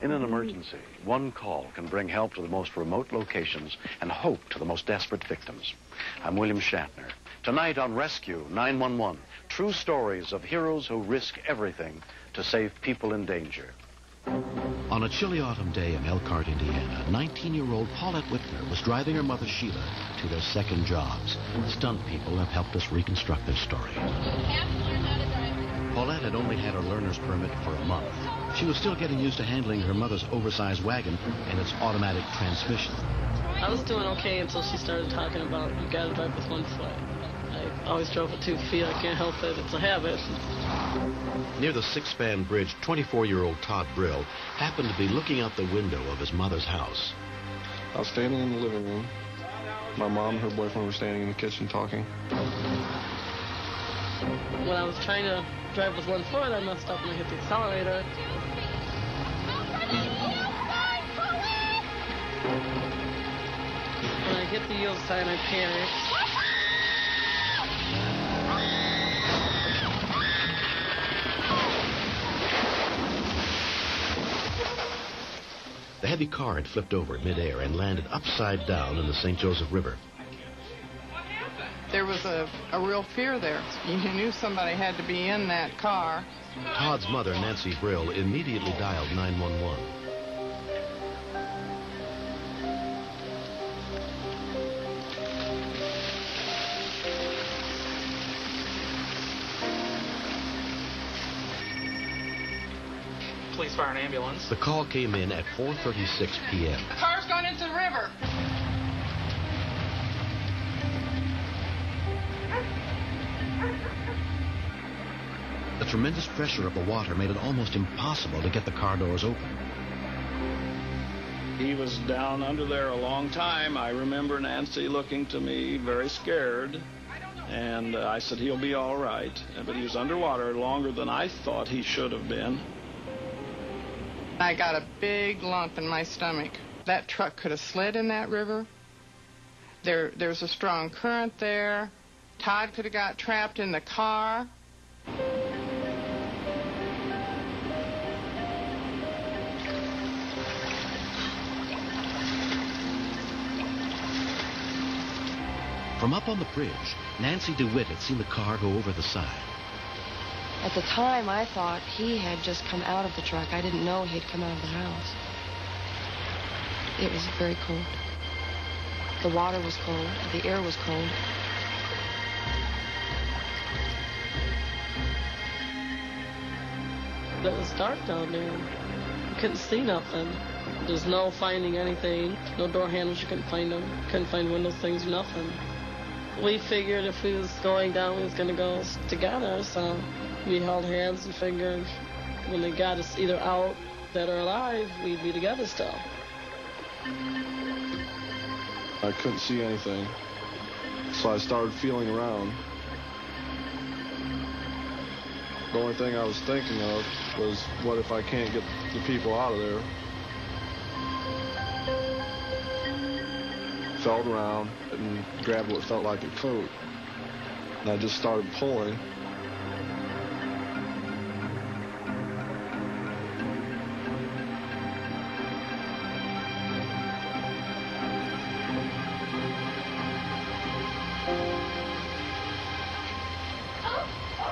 In an emergency, one call can bring help to the most remote locations and hope to the most desperate victims. I'm William Shatner. Tonight on Rescue 911, true stories of heroes who risk everything to save people in danger. On a chilly autumn day in Elkhart, Indiana, 19-year-old Paulette Whitner was driving her mother Sheila to their second jobs. Stunt people have helped us reconstruct their story. Paulette had only had her learner's permit for a month. She was still getting used to handling her mother's oversized wagon and its automatic transmission. I was doing okay until she started talking about you gotta drive with one foot. I always drove with 2 feet. I can't help it. It's a habit. Near the six-span bridge, 24-year-old Todd Brill happened to be looking out the window of his mother's house. I was standing in the living room. My mom and her boyfriend were standing in the kitchen talking. When I was trying to drive with 1 foot, I messed up and I hit the accelerator. When I hit the yield sign, I panicked. The heavy car had flipped over in midair and landed upside down in the St. Joseph River. There was a real fear there. You knew somebody had to be in that car. Todd's mother, Nancy Brill, immediately dialed 911. Police, fire, and ambulance. The call came in at 4:36 p.m. The car's going into the river. The tremendous pressure of the water made it almost impossible to get the car doors open. He was down under there a long time. I remember Nancy looking to me very scared. And I said, he'll be all right. But he was underwater longer than I thought he should have been. I got a big lump in my stomach. That truck could have slid in that river. There's a strong current there. Todd could have got trapped in the car. From up on the bridge, Nancy DeWitt had seen the car go over the side. At the time, I thought he had just come out of the truck. I didn't know he had come out of the house. It was very cold. The water was cold. The air was cold. It was dark down there. You couldn't see nothing. There's no finding anything. No door handles, you couldn't find them. Couldn't find windows, things, nothing. We figured if we was going down, we was going to go together, so we held hands and figured when they got us either out, dead or alive, we'd be together still. I couldn't see anything, so I started feeling around. The only thing I was thinking of was, what if I can't get the people out of there? Felt around and grabbed what felt like a coat, and I just started pulling.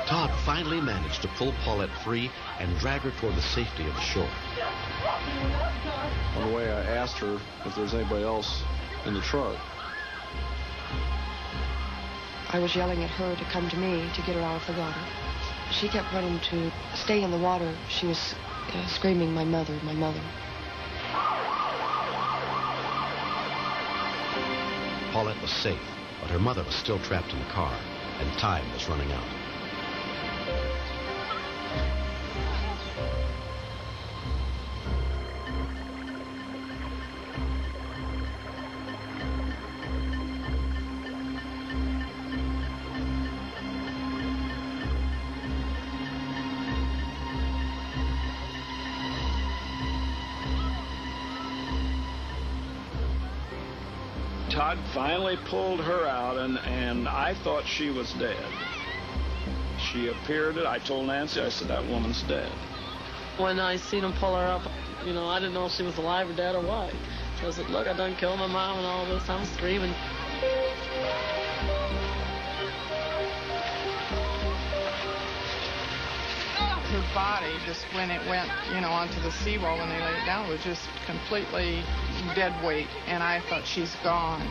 Todd finally managed to pull Paulette free and drag her toward the safety of the shore. On the way, I asked her if there's anybody else in the truck. I was yelling at her to come to me to get her out of the water. She kept running to stay in the water. She was screaming, "My mother, my mother." Paulette was safe, but her mother was still trapped in the car, and time was running out. Todd finally pulled her out, and I thought she was dead. She appeared, I told Nancy, I said, that woman's dead. When I seen him pull her up, You know, I didn't know if she was alive or dead or what. So I said, look, I done killed my mom and all this. I'm screaming. Her body, just when it went, you know, onto the seawall when they laid it down, was just completely dead weight. And I thought, she's gone.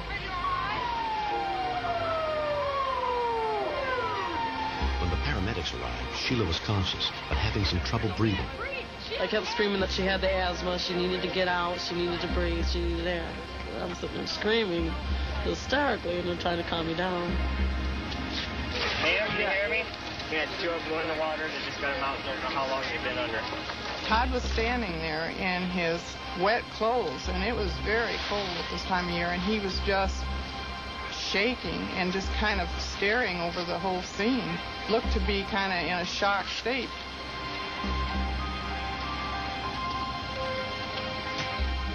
When the paramedics arrived, Sheila was conscious, but having some trouble breathing. I kept screaming that she had the asthma, she needed to get out, she needed to breathe, she needed air. I was sitting there screaming hysterically, and they're trying to calm me down. Ma'am, can you hear me? We had two of them in the water that just got them out. Don't know how long they've been under. Todd was standing there in his wet clothes, and it was very cold at this time of year, and he was just shaking and just kind of staring over the whole scene. Looked to be kind of in a shocked state.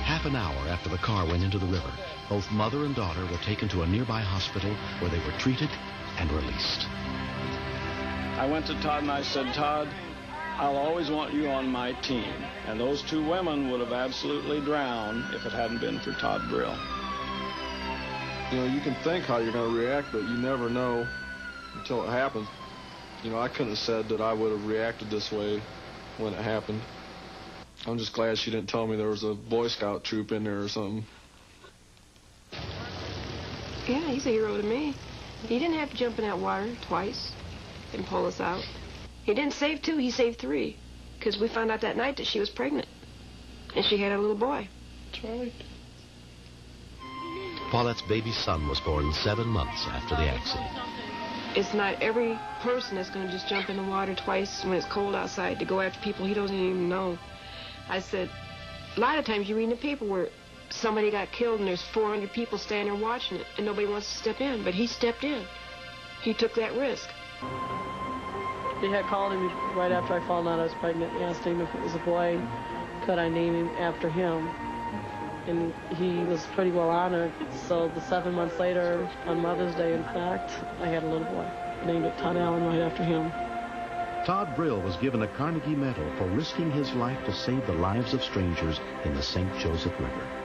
Half an hour after the car went into the river, both mother and daughter were taken to a nearby hospital where they were treated and released. I went to Todd and I said, Todd, I'll always want you on my team. And those two women would have absolutely drowned if it hadn't been for Todd Brill. You know, you can think how you're going to react, but you never know until it happens. You know, I couldn't have said that I would have reacted this way when it happened. I'm just glad she didn't tell me there was a Boy Scout troop in there or something. Yeah, he's a hero to me. He didn't have to jump in that water twice and pull us out. He didn't save two, he saved three. Because we found out that night that she was pregnant. And she had a little boy. That's right. Paulette's baby son was born 7 months after the accident. It's not every person that's going to just jump in the water twice when it's cold outside to go after people he doesn't even know. I said, a lot of times you read in the paper where somebody got killed and there's 400 people standing there watching it and nobody wants to step in, but he stepped in. He took that risk. He had called him right after I found out I was pregnant and asked him if it was a boy, could I name him after him? And he was pretty well honored. So the 7 months later, on Mother's Day, in fact, I had a little boy. Named it Todd Allen right after him. Todd Brill was given a Carnegie Medal for risking his life to save the lives of strangers in the St. Joseph River.